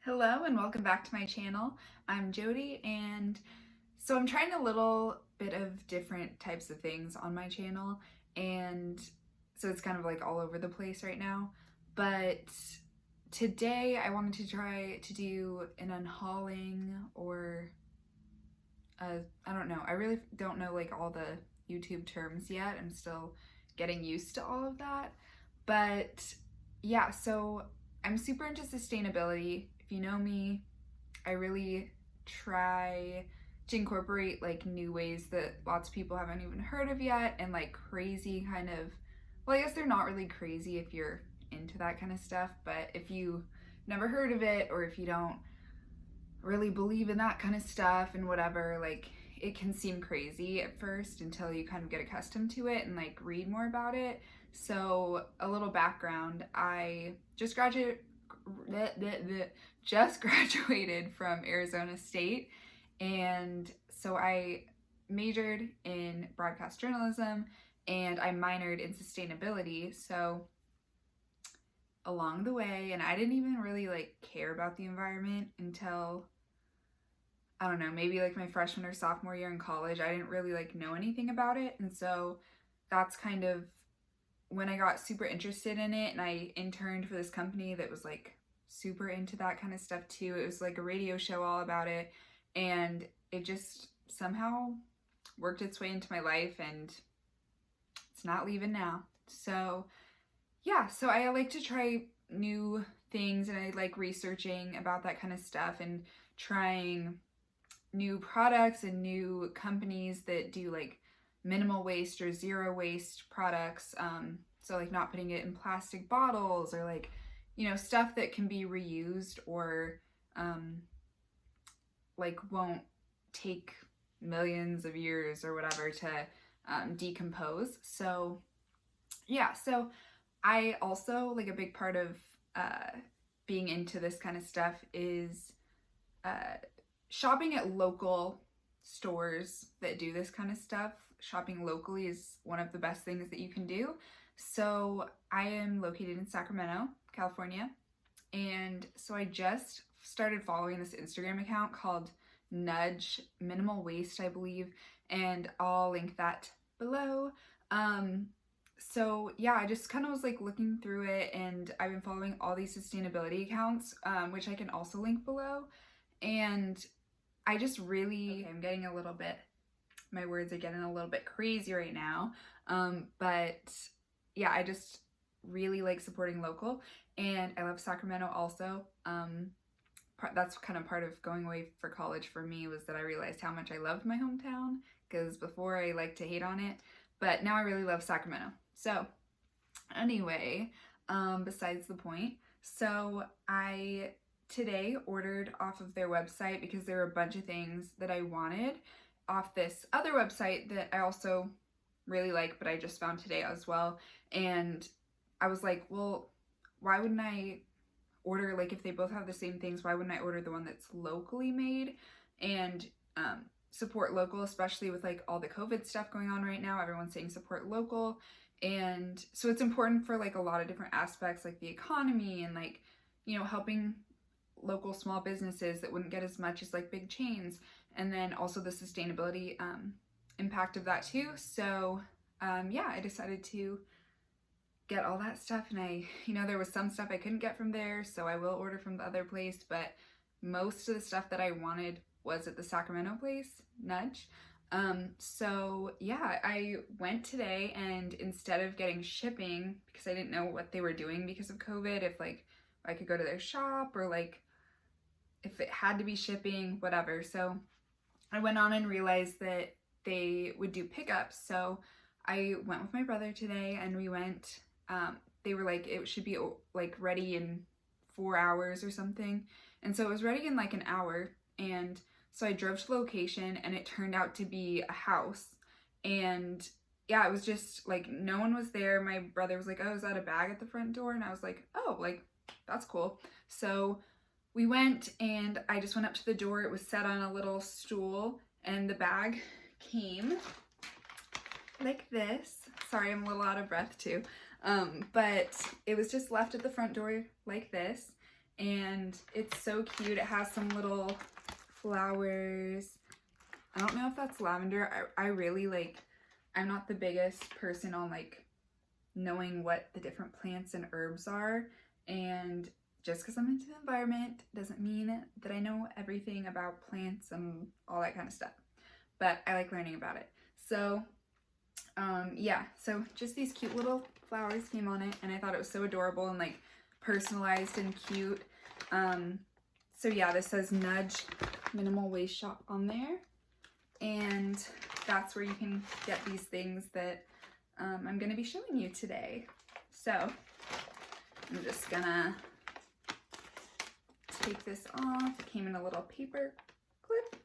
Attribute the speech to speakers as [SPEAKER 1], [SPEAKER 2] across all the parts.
[SPEAKER 1] Hello and welcome back to my channel. I'm Jody, and so I'm trying a little bit of different types of things on my channel, and so it's kind of like all over the place right now. But today I wanted to try to do an unhauling or I don't know. I really don't know like all the YouTube terms yet. I'm still getting used to all of that. But yeah, so I'm super into sustainability. If you know me, I really try to incorporate like new ways that lots of people haven't even heard of yet, and like crazy kind of, well, I guess they're not really crazy if you're into that kind of stuff, but if you never heard of it or if you don't really believe in that kind of stuff and whatever, like it can seem crazy at first until you kind of get accustomed to it and like read more about it. So a little background, I just graduated from Arizona State, and so I majored in broadcast journalism and I minored in sustainability. So along the way, and I didn't even really like care about the environment until, I don't know, maybe like my freshman or sophomore year in college. I didn't really like know anything about it, and so that's kind of when I got super interested in it, and I interned for this company that was like super into that kind of stuff too. It was like a radio show all about it, and it just somehow worked its way into my life, and it's not leaving now. So yeah, so I like to try new things, and I like researching about that kind of stuff and trying new products and new companies that do like minimal waste or zero waste products. So like not putting it in plastic bottles, or like, you know, stuff that can be reused or like won't take millions of years or whatever to decompose. So yeah, so I also like a big part of being into this kind of stuff is uh, shopping at local stores that do this kind of stuff. Shopping locally is one of the best things that you can do. So I am located in Sacramento, California, and so I just started following this Instagram account called Nudge Minimal Waste, I believe, and I'll link that below. So yeah, I just kind of was like looking through it, and I've been following all these sustainability accounts, which I can also link below. And I just really, okay, I'm getting a little bit, my words are getting a little bit crazy right now. But yeah, I just really like supporting local, and I love Sacramento also. That's kind of part of going away for college for me, was that I realized how much I loved my hometown, because before I liked to hate on it, but now I really love Sacramento. So anyway, besides the point, so I today ordered off of their website because there were a bunch of things that I wanted off this other website that I also really like, but I just found today as well. And I was like, well, why wouldn't I order, like if they both have the same things, why wouldn't I order the one that's locally made and support local, especially with like all the COVID stuff going on right now. Everyone's saying support local. And so it's important for like a lot of different aspects, like the economy and like, you know, helping local small businesses that wouldn't get as much as like big chains, and then also the sustainability impact of that too. So yeah, I decided to get all that stuff, and I, you know, there was some stuff I couldn't get from there, so I will order from the other place, but most of the stuff that I wanted was at the Sacramento place, Nudge. So yeah, I went today, and instead of getting shipping, because I didn't know what they were doing because of COVID, if like I could go to their shop or like if it had to be shipping, whatever. So I went on and realized that they would do pickups. So I went with my brother today, and we went, they were like, it should be like ready in 4 hours or something. And so it was ready in like an hour. And so I drove to the location, and it turned out to be a house. And yeah, it was just like no one was there. My brother was like, oh, is that a bag at the front door? And I was like, oh, like that's cool. So we went, and I just went up to the door. It was set on a little stool, and the bag came like this. Sorry, I'm a little out of breath too. But it was just left at the front door like this. and it's so cute. It has some little flowers. I don't know if that's lavender. I really like, I'm not the biggest person on like knowing what the different plants and herbs are, and just because I'm into the environment doesn't mean that I know everything about plants and all that kind of stuff, but I like learning about it. So yeah, so just these cute little flowers came on it, and I thought it was so adorable and like personalized and cute. So yeah, this says Nudge Minimal Waste Shop on there, and that's where you can get these things that I'm gonna be showing you today. So I'm just gonna take this off. It came in a little paper clip.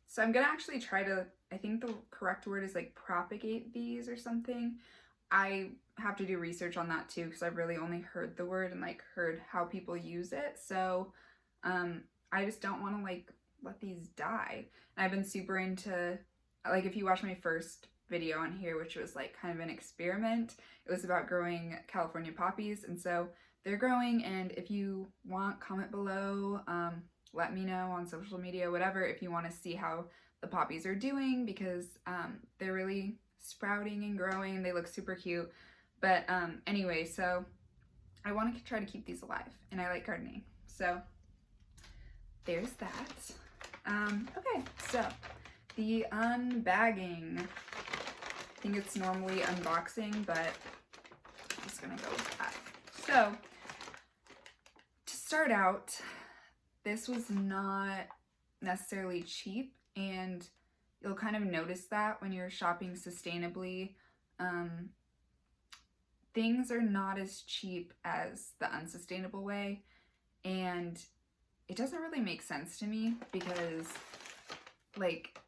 [SPEAKER 1] So I'm gonna actually try to, I think the correct word is like propagate these or something. I have to do research on that too, because I've really only heard the word and like heard how people use it. So I just don't want to like let these die. And I've been super into, like, if you watch my first video on here, which was like kind of an experiment, it was about growing California poppies, and so they're growing. And if you want, comment below, let me know on social media, whatever, if you want to see how the poppies are doing, because they're really sprouting and growing. They look super cute. But anyway, so I want to try to keep these alive, and I like gardening. So there's that. Okay, so the unbagging. I think it's normally unboxing, but I'm just gonna go with that. So to start out, this was not necessarily cheap, and you'll kind of notice that when you're shopping sustainably. Things are not as cheap as the unsustainable way, and it doesn't really make sense to me, because like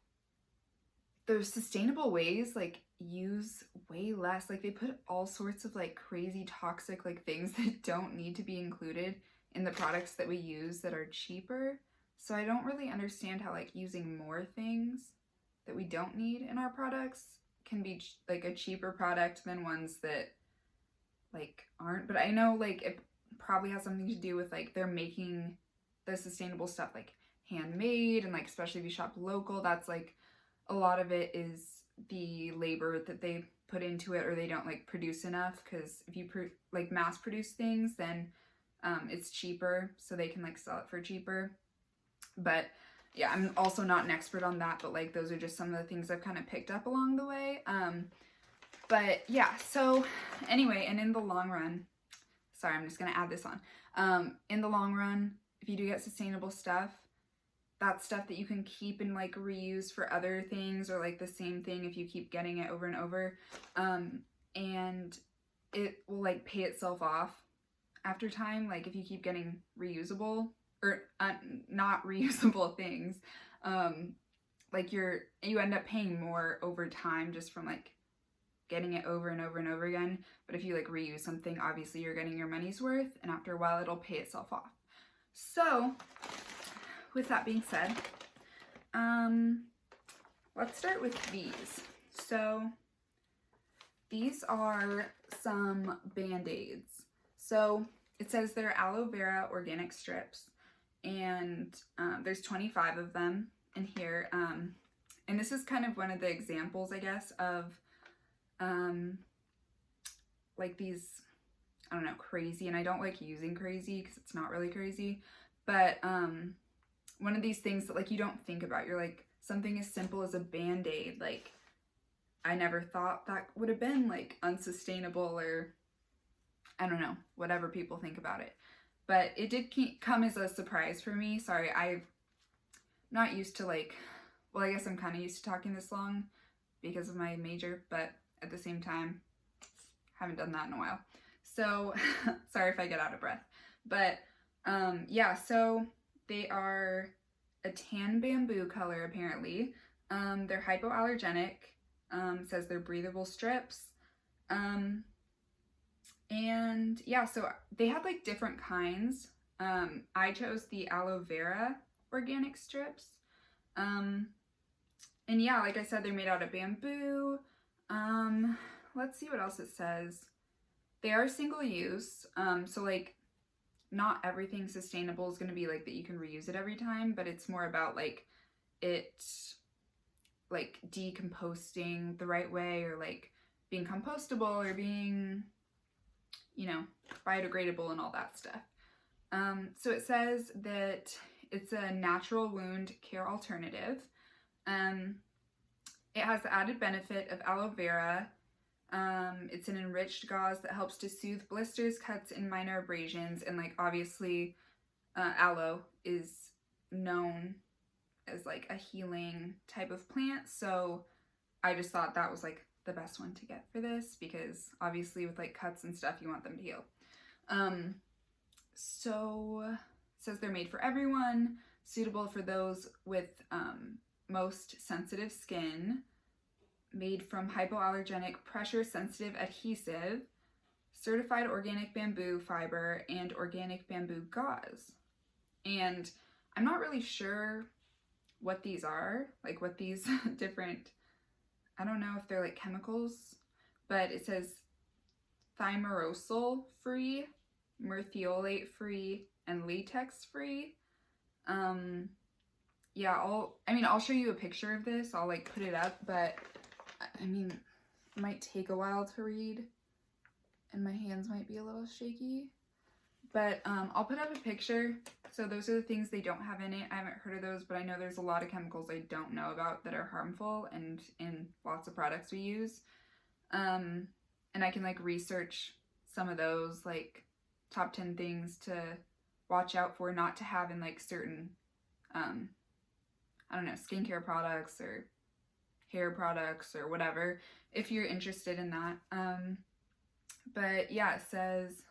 [SPEAKER 1] the sustainable ways like use way less. Like they put all sorts of like crazy toxic like things that don't need to be included in the products that we use that are cheaper. So I don't really understand how like using more things that we don't need in our products can be like a cheaper product than ones that like aren't. But I know like it probably has something to do with like they're making the sustainable stuff like handmade, and like especially if you shop local, that's like a lot of it is the labor that they put into it, or they don't like produce enough, because if you like mass produce things, then it's cheaper, so they can like sell it for cheaper. But yeah, I'm also not an expert on that, but like those are just some of the things I've kind of picked up along the way. But yeah, so anyway, and in the long run, sorry, I'm just gonna add this on. In the long run, if you do get sustainable stuff, that's stuff that you can keep and like reuse for other things, or like the same thing if you keep getting it over and over. And it will like pay itself off after time. Like if you keep getting reusable or not reusable things, like you end up paying more over time just from like getting it over and over and over again. But if you like reuse something, obviously you're getting your money's worth, and after a while it'll pay itself off. So with that being said, let's start with these. So these are some Band-Aids. So it says they're aloe vera organic strips, and there's 25 of them in here. And this is kind of one of the examples, I guess, of like these, I don't know, crazy, and I don't like using crazy because it's not really crazy, but one of these things that like you don't think about. You're like, something as simple as a Band-Aid, like I never thought that would have been like unsustainable, or I don't know, whatever people think about it. But it did come as a surprise for me. Sorry, I'm not used to like, well, I guess I'm kind of used to talking this long because of my major, but at the same time, haven't done that in a while. So sorry if I get out of breath. But yeah, so they are a tan bamboo color apparently. They're hypoallergenic. Says they're breathable strips. And yeah, so they had like different kinds. I chose the aloe vera organic strips. And yeah, like I said, they're made out of bamboo. Let's see what else it says. They are single use. So like not everything sustainable is going to be like that you can reuse it every time, but it's more about like it like decomposting the right way, or like being compostable, or being, you know, biodegradable and all that stuff. So it says that it's a natural wound care alternative. It has the added benefit of aloe vera. It's an enriched gauze that helps to soothe blisters, cuts, and minor abrasions. And like obviously, aloe is known as like a healing type of plant. So I just thought that was like the best one to get for this, because obviously with like cuts and stuff, you want them to heal. So it says they're made for everyone, suitable for those with most sensitive skin, made from hypoallergenic, pressure-sensitive adhesive, certified organic bamboo fiber, and organic bamboo gauze. And I'm not really sure what these are, like what these different, I don't know if they're like chemicals, but it says thimerosal free, merthiolate free, and latex free. Yeah, I'll show you a picture of this. I'll like put it up, but I mean, it might take a while to read and my hands might be a little shaky, but I'll put up a picture. So those are the things they don't have in it. I haven't heard of those, but I know there's a lot of chemicals I don't know about that are harmful and in lots of products we use. And I can like research some of those, like top 10 things to watch out for not to have in like certain, I don't know, skincare products or hair products or whatever, if you're interested in that. But yeah, it says,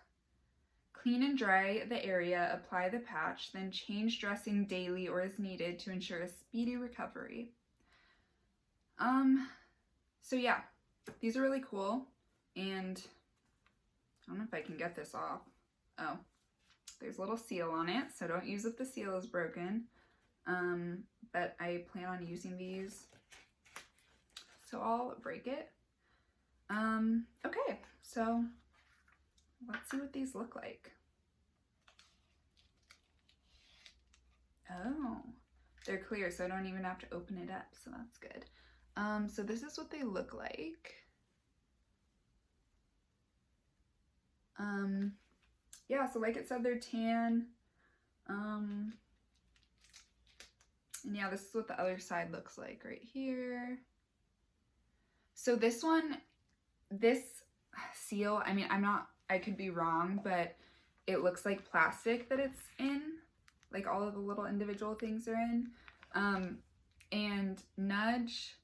[SPEAKER 1] clean and dry the area, apply the patch, then change dressing daily or as needed to ensure a speedy recovery. So yeah, these are really cool, and I don't know if I can get this off. Oh, there's a little seal on it, so don't use if the seal is broken. But I plan on using these, so I'll break it. Okay, so let's see what these look like. Oh, they're clear, so I don't even have to open it up, so that's good. So this is what they look like. Yeah, so like it said, they're tan. And yeah, this is what the other side looks like right here. So this one, this seal, I mean, I could be wrong, but it looks like plastic that it's in, like all of the little individual things are in. And Nudge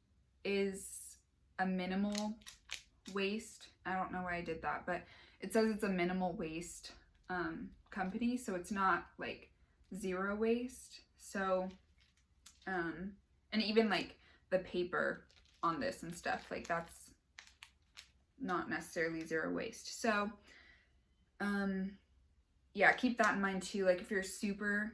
[SPEAKER 1] is a minimal waste. I don't know why I did that, but it says it's a minimal waste company, so it's not like zero waste. So, and even like the paper on this and stuff, like that's not necessarily zero waste. So, yeah, keep that in mind too. Like if you're super,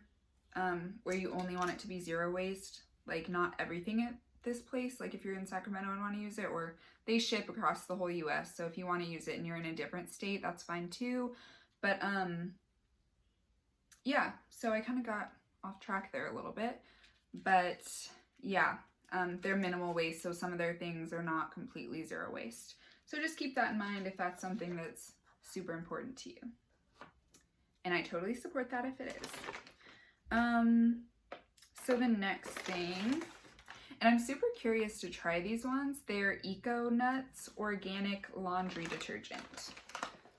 [SPEAKER 1] where you only want it to be zero waste, like not everything at this place, like if you're in Sacramento and want to use it, or they ship across the whole US, so if you want to use it and you're in a different state, that's fine too. But yeah, so I kind of got off track there a little bit, but yeah, they're minimal waste, so some of their things are not completely zero waste. So just keep that in mind if that's something that's super important to you. And I totally support that if it is. So the next thing, and I'm super curious to try these ones. They're Eco Nuts Organic Laundry Detergent.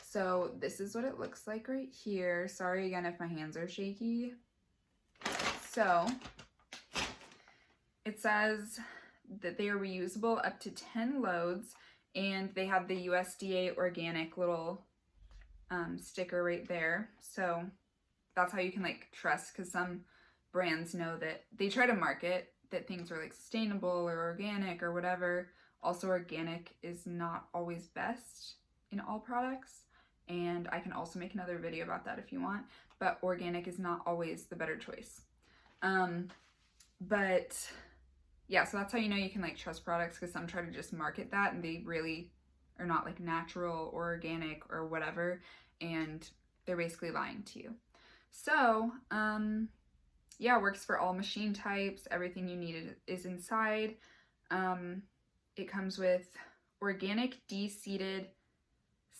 [SPEAKER 1] So this is what it looks like right here. Sorry again if my hands are shaky. So it says that they are reusable up to 10 loads, and they have the USDA organic little sticker right there. So that's how you can like trust, because some brands know that they try to market that things are like sustainable or organic or whatever. Also, organic is not always best in all products, and I can also make another video about that if you want, but organic is not always the better choice. But yeah, so that's how you know you can like trust products, because some try to just market that and they really are not like natural or organic or whatever, and they're basically lying to you. So, yeah, works for all machine types. Everything you need is inside. It comes with organic de-seeded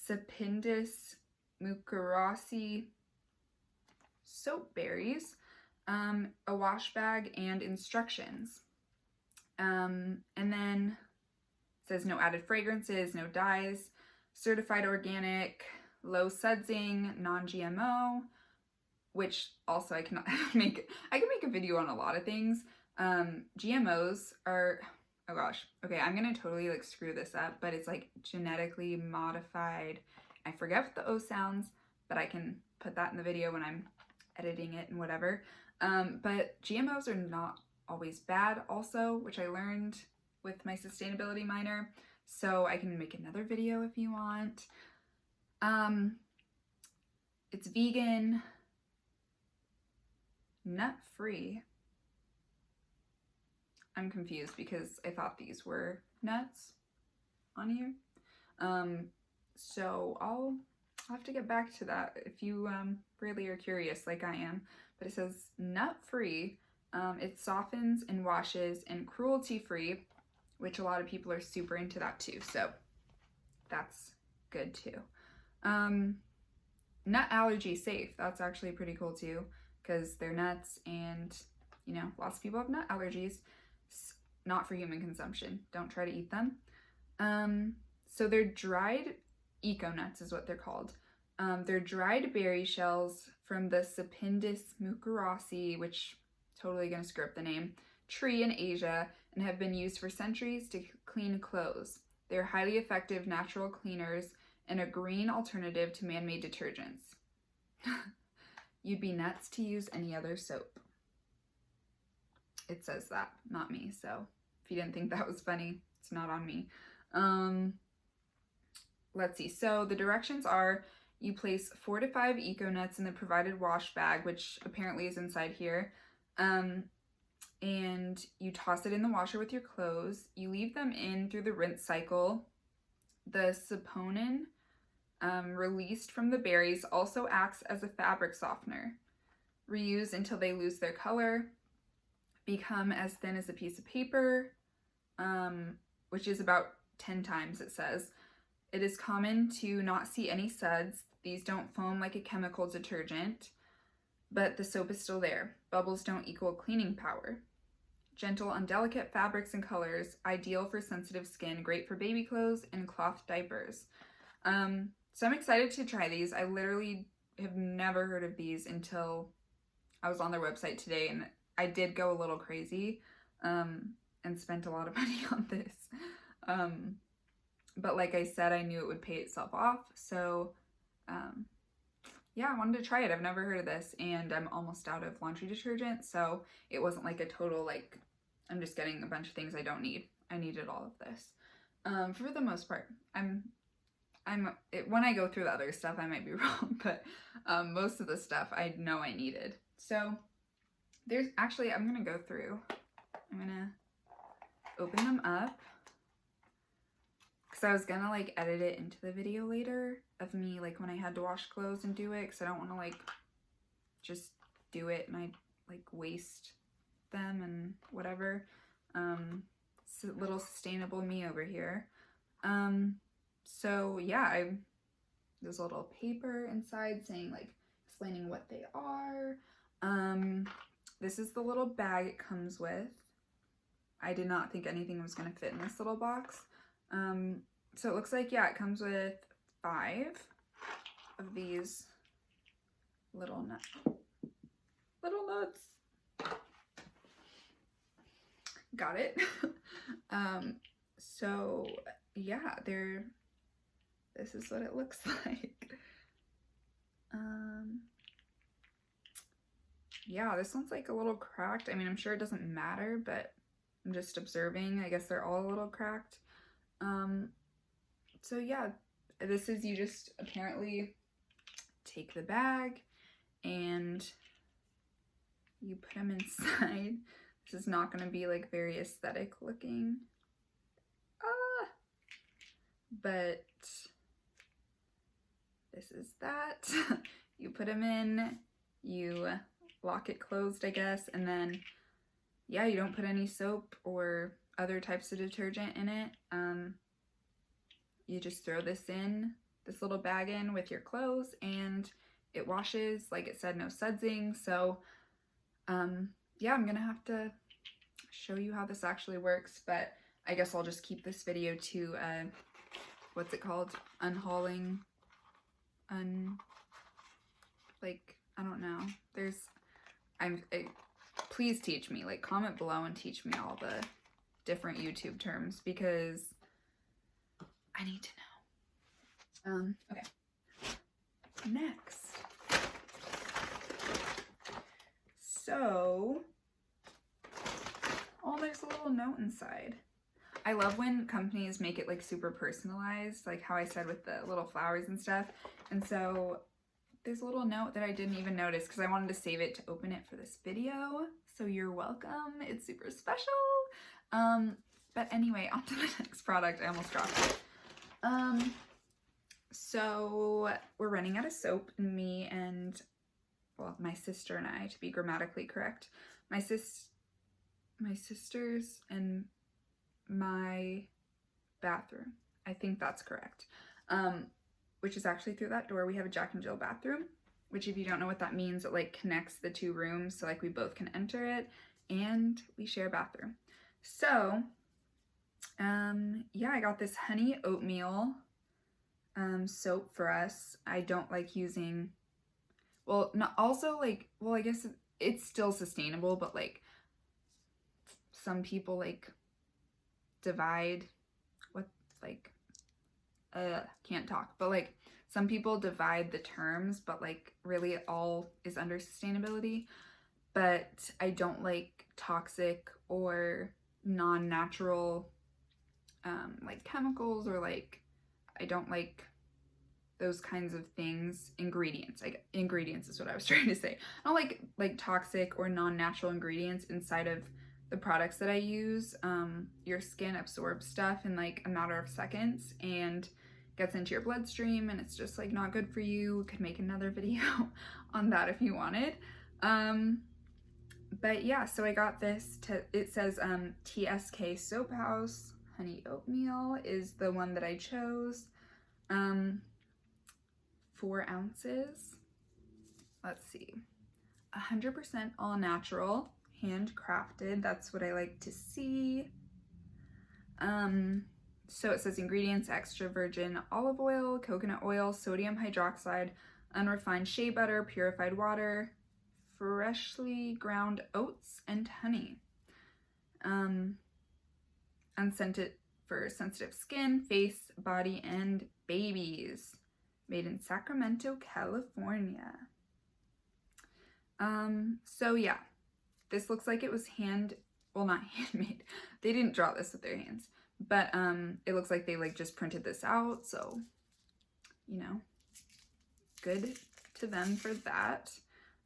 [SPEAKER 1] Sapindus mucorasi soap berries, a wash bag, and instructions. And then it says no added fragrances, no dyes, certified organic, low sudsing, non-GMO, which also I can make a video on a lot of things. GMOs are, oh gosh, okay, I'm gonna totally like screw this up, but it's like genetically modified. I forget what the O sounds, but I can put that in the video when I'm editing it and whatever. But GMOs are not always bad also, which I learned with my sustainability minor, so I can make another video if you want. It's vegan, nut-free. I'm confused because I thought these were nuts on here. So I'll have to get back to that if you really are curious like I am. But it says nut-free. It softens and washes, and cruelty-free, which a lot of people are super into that too. So that's good too. Nut allergy safe. That's actually pretty cool too, because they're nuts, and you know, lots of people have nut allergies. Not for human consumption. Don't try to eat them. So they're dried eco nuts is what they're called. They're dried berry shells from the Sapindus mucorasi, which totally gonna screw up the name, tree in Asia, and have been used for centuries to clean clothes. They're highly effective natural cleaners and a green alternative to man-made detergents. You'd be nuts to use any other soap. It says that, not me, so if you didn't think that was funny, it's not on me. Let's see, so the directions are you place 4 to 5 eco nuts in the provided wash bag, which apparently is inside here, and you toss it in the washer with your clothes. You leave them in through the rinse cycle. The saponin released from the berries also acts as a fabric softener. Reuse until they lose their color, become as thin as a piece of paper, which is about 10 times, it says. It is common to not see any suds. These don't foam like a chemical detergent, but the soap is still there. Bubbles don't equal cleaning power. Gentle on delicate fabrics and colors, ideal for sensitive skin, great for baby clothes and cloth diapers. So I'm excited to try these. I literally have never heard of these until I was on their website today, and I did go a little crazy and spent a lot of money on this. But like I said, I knew it would pay itself off. So yeah, I wanted to try it. I've never heard of this, and I'm almost out of laundry detergent. So it wasn't like a total, like, I'm just getting a bunch of things I don't need. I needed all of this. For the most part, when I go through the other stuff, I might be wrong, but most of the stuff I know I needed. So there's actually, I'm gonna go through, I'm gonna open them up, because I was gonna like edit it into the video later of me like when I had to wash clothes and do it, because I don't want to like just do it and I like waste them and whatever. It's a little sustainable me over here. So yeah, there's a little paper inside saying like explaining what they are. This is the little bag it comes with. I did not think anything was going to fit in this little box. So it looks like, yeah, it comes with 5 of these little nuts. Got it. So yeah, this is what it looks like. Yeah, this one's like a little cracked. I mean, I'm sure it doesn't matter, but I'm just observing. I guess they're all a little cracked. So yeah, this is, you just apparently take the bag and you put them inside. This is not going to be like very aesthetic looking. But this is that. You put them in, you lock it closed, I guess, and then yeah, you don't put any soap or other types of detergent in it. You just throw this little bag in with your clothes, and it washes. Like it said, no sudsing. So yeah, I'm gonna have to show you how this actually works, but I guess I'll just keep this video to what's it called, unhauling, like, I don't know, please teach me, like, comment below and teach me all the different YouTube terms, because I need to know. Okay, next, so, oh, there's a little note inside. I love when companies make it like super personalized, like how I said with the little flowers and stuff. And so there's a little note that I didn't even notice because I wanted to save it to open it for this video. So you're welcome. It's super special. But anyway, on to the next product. I almost dropped it. So we're running out of soap, me and, well, my sister and I, to be grammatically correct. My sisters and my bathroom. I think that's correct. Which is actually through that door. We have a Jack and Jill bathroom, which if you don't know what that means, it like connects the two rooms so like we both can enter it, and we share a bathroom. So, yeah, I got this honey oatmeal soap for us. I don't like using, well, not also like, well, I guess it's still sustainable, but like some people like divide what, like, can't talk, but like some people divide the terms, but like really it all is under sustainability. But I don't like toxic or non-natural like chemicals, or like I don't like those kinds of things. Ingredients, like ingredients is what I was trying to say. I don't like toxic or non-natural ingredients inside of the products that I use. Your skin absorbs stuff in like a matter of seconds and gets into your bloodstream, and it's just like not good for you. Could make another video on that if you wanted. But yeah, so I got this, it says TSK Soap House Honey Oatmeal is the one that I chose. 4 ounces. Let's see. 100% all natural, handcrafted. That's what I like to see. So it says ingredients: extra virgin olive oil, coconut oil, sodium hydroxide, unrefined shea butter, purified water, freshly ground oats, and honey. Unscented for sensitive skin, face, body, and babies. Made in Sacramento, California. So yeah, this looks like it was well, not handmade. They didn't draw this with their hands, but it looks like they like just printed this out. So, you know, good to them for that.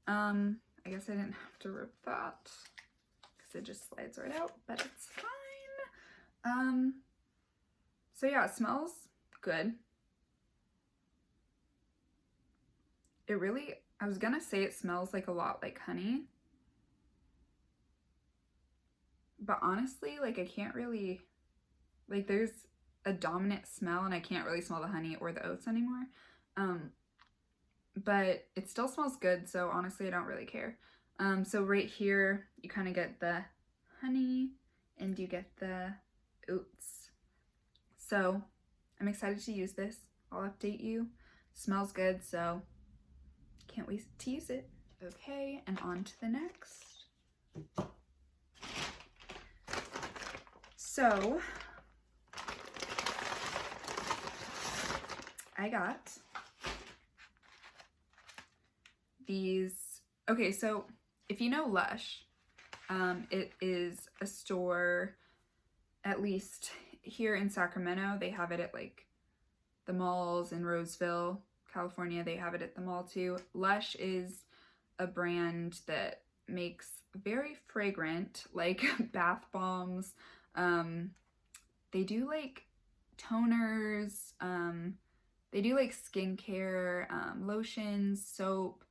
[SPEAKER 1] I guess I didn't have to rip that because it just slides right out, but it's fine. So yeah, it smells good. It really, I was gonna say it smells like a lot like honey, but honestly, like I can't really, like there's a dominant smell and I can't really smell the honey or the oats anymore. But it still smells good, so honestly I don't really care. So right here you kind of get the honey and you get the oats. So I'm excited to use this. I'll update you. Smells good, so can't wait to use it. Okay, and on to the next. So I got these. Okay, so if you know Lush, it is a store, at least here in Sacramento. They have it at like the malls in Roseville, California. They have it at the mall too. Lush is a brand that makes very fragrant, like bath bombs. They do like toners, they do like skincare, lotions, soap,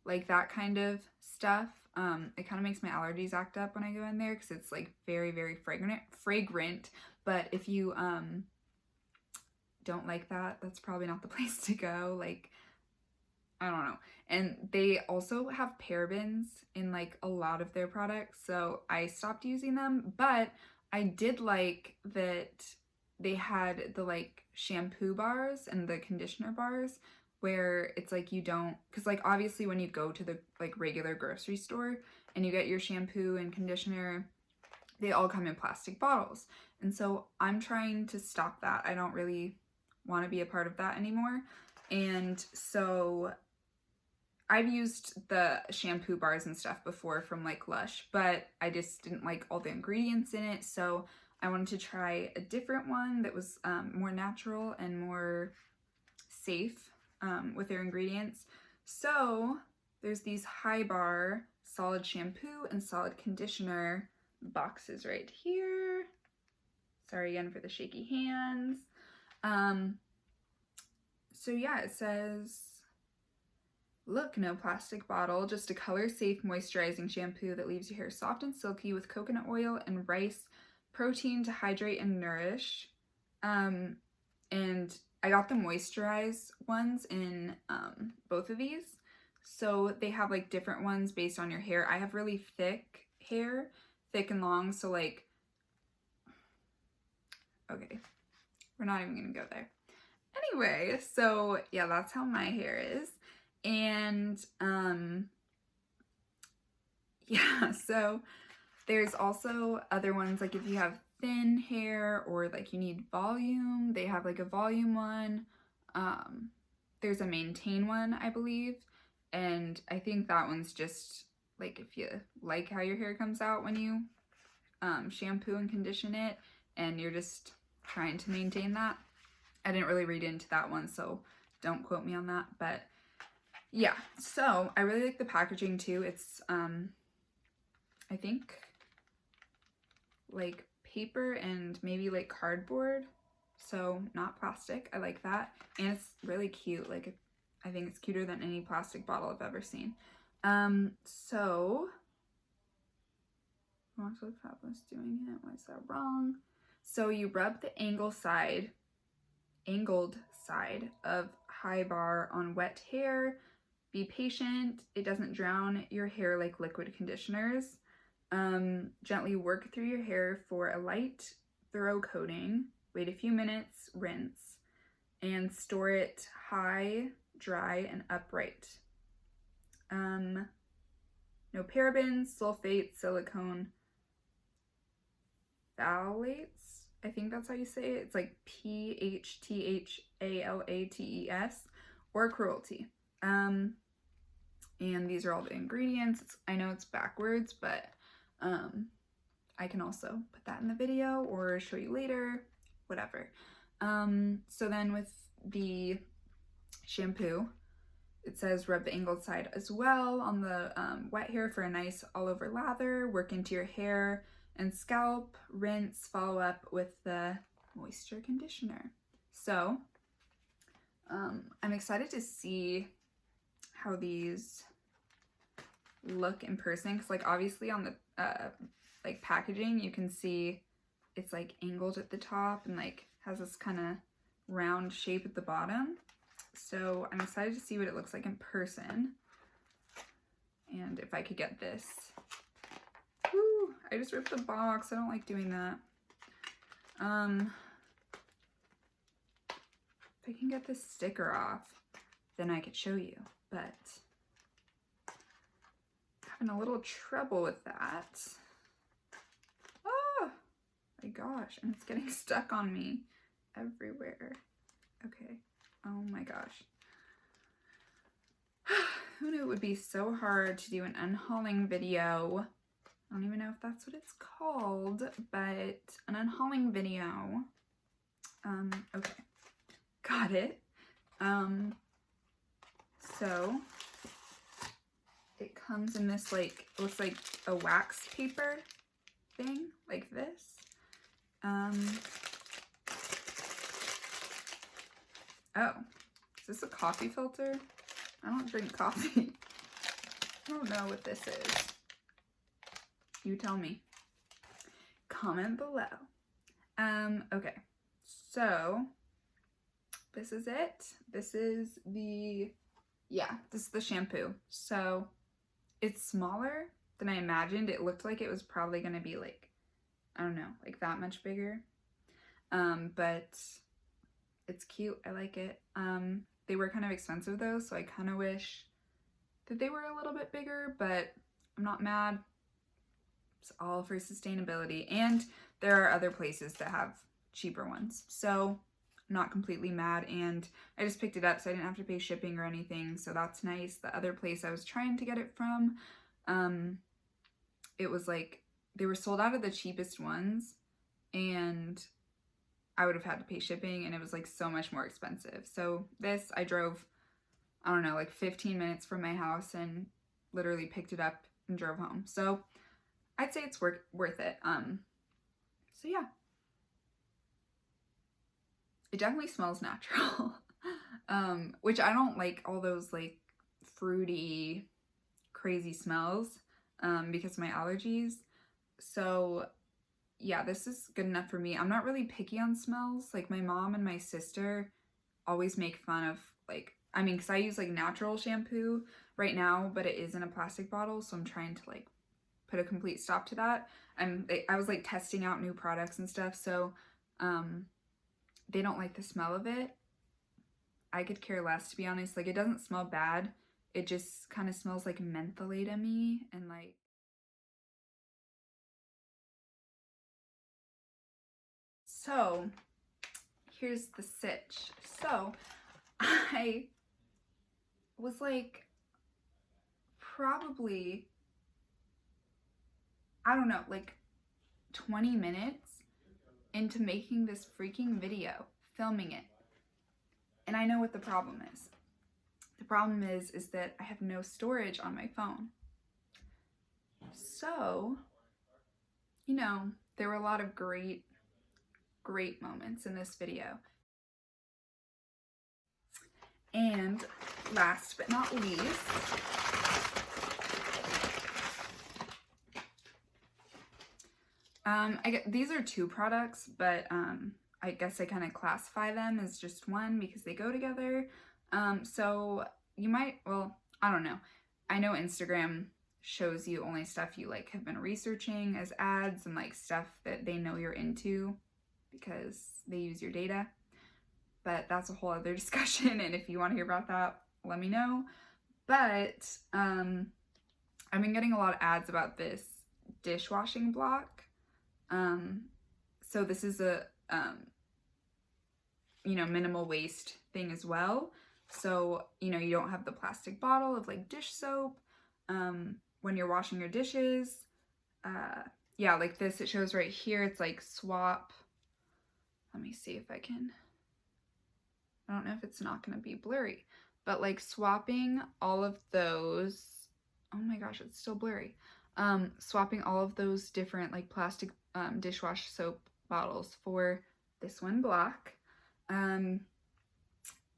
[SPEAKER 1] like that kind of stuff. It kind of makes my allergies act up when I go in there because it's like very, very fragrant. But if you don't like that, that's probably not the place to go. Like, I don't know. And they also have parabens in like a lot of their products, so I stopped using them. But I did like that they had the like shampoo bars and the conditioner bars where it's like you don't, because like obviously when you go to the like regular grocery store and you get your shampoo and conditioner, they all come in plastic bottles. And so I'm trying to stop that. I don't really want to be a part of that anymore. And so I've used the shampoo bars and stuff before from like Lush, but I just didn't like all the ingredients in it. So I wanted to try a different one that was more natural and more safe with their ingredients. So there's these high bar solid shampoo and solid conditioner boxes right here. Sorry again for the shaky hands. So yeah, it says, look, no plastic bottle, just a color-safe moisturizing shampoo that leaves your hair soft and silky with coconut oil and rice protein to hydrate and nourish. And I got the moisturized ones in both of these. So they have like different ones based on your hair. I have really thick hair, thick and long, so like, okay, we're not even gonna go there. Anyway, so yeah, that's how my hair is. And yeah, so there's also other ones, like if you have thin hair or like you need volume, they have like a volume one. There's a maintain one, I believe, and I think that one's just like if you like how your hair comes out when you shampoo and condition it and you're just trying to maintain that. I didn't really read into that one, so don't quote me on that, but yeah, so I really like the packaging too. It's I think like paper and maybe like cardboard, so not plastic. I like that, and it's really cute. Like I think it's cuter than any plastic bottle I've ever seen. So watch what Fabulous doing it. Why is that wrong? So you rub the angled side of high bar on wet hair. Be patient. It doesn't drown your hair like liquid conditioners. Gently work through your hair for a light, thorough coating. Wait a few minutes, rinse, and store it high, dry, and upright. No parabens, sulfates, silicone, phthalates. I think that's how you say it. It's like PHTHALATES, or cruelty. And these are all the ingredients. I know it's backwards, but I can also put that in the video or show you later, whatever. So then with the shampoo, it says rub the angled side as well on the wet hair for a nice all over lather. Work into your hair and scalp, rinse, follow up with the moisture conditioner. So I'm excited to see how these look in person, because like obviously on the like packaging you can see it's like angled at the top and like has this kind of round shape at the bottom. So I'm excited to see what it looks like in person, and if I could get this. Woo, I just ripped the box. I don't like doing that. If I can get this sticker off, then I could show you, but having a little trouble with that. Oh my gosh, and it's getting stuck on me everywhere. Okay, oh my gosh. Who knew it would be so hard to do an unhauling video? I don't even know if that's what it's called, but an unhauling video. Okay, got it. So it comes in this like, looks like a wax paper thing, like this. Oh, is this a coffee filter? I don't drink coffee. I don't know what this is. You tell me. Comment below. Okay. So, this is it. This is the shampoo. So, it's smaller than I imagined. It looked like it was probably going to be like, I don't know, like that much bigger. But it's cute. I like it. They were kind of expensive though, so I kind of wish that they were a little bit bigger, but I'm not mad. It's all for sustainability. And there are other places that have cheaper ones. So I'm not completely mad, and I just picked it up so I didn't have to pay shipping or anything, so that's nice. The other place I was trying to get it from, it was like they were sold out of the cheapest ones, and I would have had to pay shipping, and it was like so much more expensive. So this, I drove, I don't know, like 15 minutes from my house and literally picked it up and drove home. So I'd say it's worth it. So yeah. It definitely smells natural. Which I don't like all those like fruity, crazy smells because of my allergies. So yeah, this is good enough for me. I'm not really picky on smells. Like my mom and my sister always make fun of like, I mean, because I use like natural shampoo right now, but it is in a plastic bottle, so I'm trying to like put a complete stop to that. I was like testing out new products and stuff, so they don't like the smell of it. I could care less, to be honest. Like, it doesn't smell bad. It just kind of smells like mentholate to me, and like, so here's the sitch. So I was like probably, I don't know, like 20 minutes into making this freaking video, filming it. And I know what the problem is. The problem is that I have no storage on my phone. So, you know, there were a lot of great moments in this video. And last but not least, these are two products, but I guess I kind of classify them as just one because they go together. So you might, well, I don't know. I know Instagram shows you only stuff you like have been researching as ads and like stuff that they know you're into because they use your data. But that's a whole other discussion, and if you want to hear about that, let me know. But I've been getting a lot of ads about this dishwashing block. So this is a you know, minimal waste thing as well. So, you know, you don't have the plastic bottle of like dish soap when you're washing your dishes. Yeah, like this, it shows right here, it's like swap. Let me see if I can, I don't know if it's not going to be blurry, but like swapping all of those, oh my gosh, it's still blurry. Swapping all of those different like plastic dishwash soap bottles for this one block.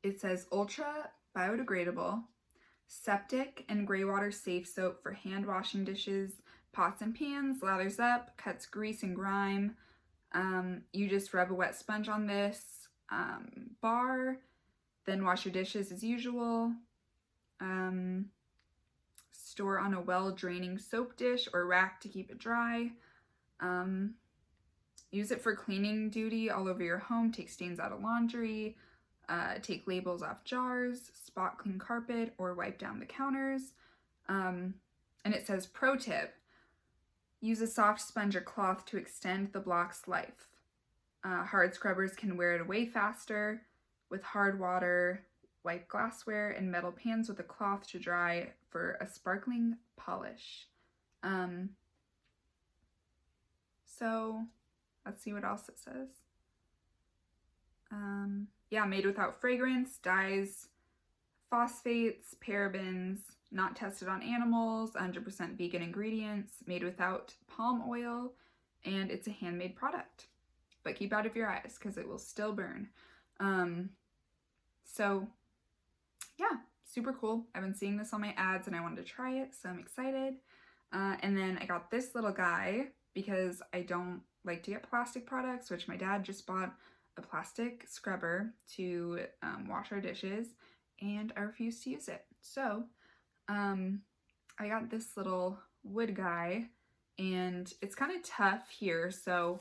[SPEAKER 1] It says ultra biodegradable, septic and gray water safe soap for hand washing dishes, pots and pans, lathers up, cuts grease and grime. You just rub a wet sponge on this bar, then wash your dishes as usual. Store on a well-draining soap dish or rack to keep it dry. Use it for cleaning duty all over your home, take stains out of laundry, take labels off jars, spot clean carpet, or wipe down the counters. And it says, pro tip, use a soft sponge or cloth to extend the block's life. Hard scrubbers can wear it away faster. With hard water, wipe glassware and metal pans with a cloth to dry for a sparkling polish. So let's see what else it says. Yeah, made without fragrance, dyes, phosphates, parabens, not tested on animals, 100% vegan ingredients, made without palm oil, and it's a handmade product. But keep out of your eyes because it will still burn. So yeah, super cool. I've been seeing this on my ads and I wanted to try it, so I'm excited. And then I got this little guy because I don't like to get plastic products, which my dad just bought a plastic scrubber to wash our dishes, and I refuse to use it. So I got this little wood guy, and it's kind of tough here, so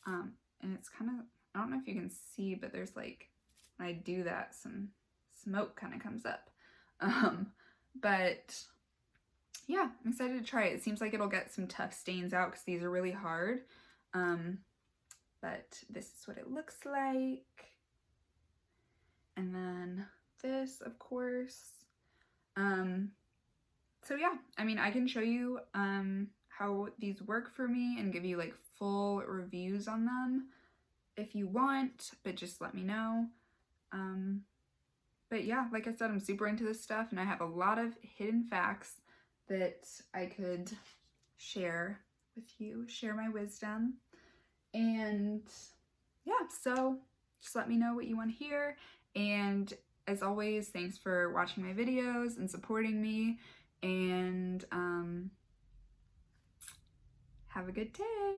[SPEAKER 1] and it's kind of, I don't know if you can see, but there's like, when I do that, some smoke kind of comes up. But yeah, I'm excited to try it. It seems like it'll get some tough stains out because these are really hard. But this is what it looks like. And then this, of course. So yeah, I mean, I can show you how these work for me and give you like full reviews on them if you want, but just let me know. But yeah, like I said, I'm super into this stuff, and I have a lot of hidden facts that I could share with you, share my wisdom. And yeah, so just let me know what you want to hear. And as always, thanks for watching my videos and supporting me. And have a good day.